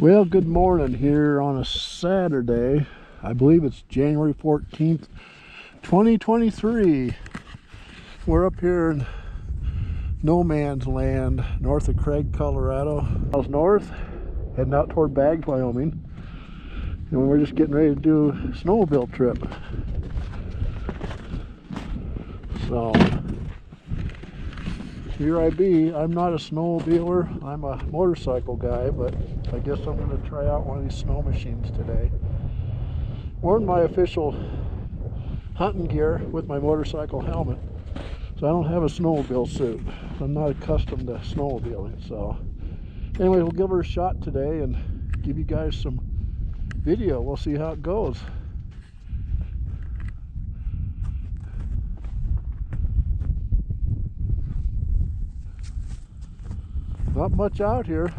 Well, good morning here on a Saturday. I believe it's January 14th, 2023. We're up here in no man's land, north of Craig, Colorado. Miles north, heading out toward Baggs, Wyoming. And we're just getting ready to do a snowmobile trip. So, here I be. I'm not a snowmobiler. I'm a motorcycle guy, but I guess I'm going to try out one of these snow machines today. Worn my official hunting gear with my motorcycle helmet, so I don't have a snowmobile suit. I'm not accustomed to snowmobiling. So anyway, we'll give her a shot today and give you guys some video. We'll see how it goes. Not much out here.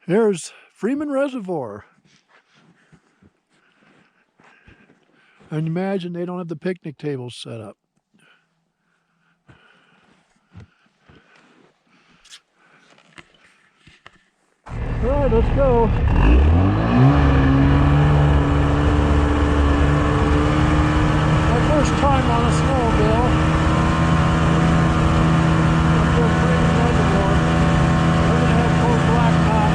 Here's Freeman Reservoir. And imagine they don't have the picnic tables set up. All right, let's go. My first time on a snowmobile. Up there, Freeman Reservoir. We're gonna head toward Blacktop.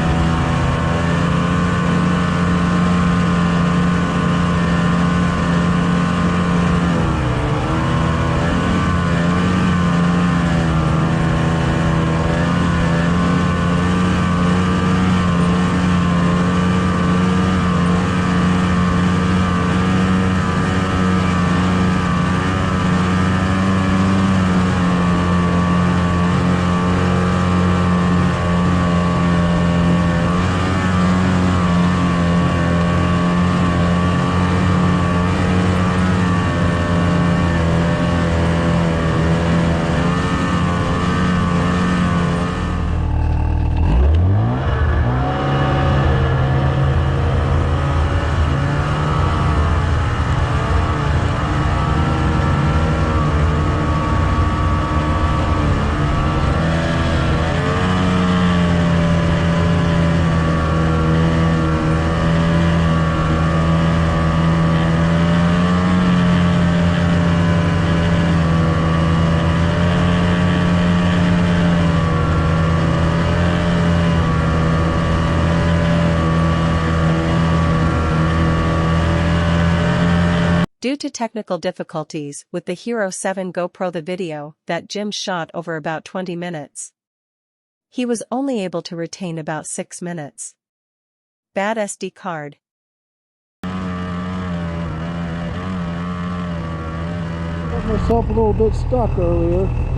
Due to technical difficulties with the Hero 7 GoPro, the video that Jim shot over about 20 minutes. He was only able to retain about 6 minutes. Bad SD card. Got myself a little bit stuck earlier.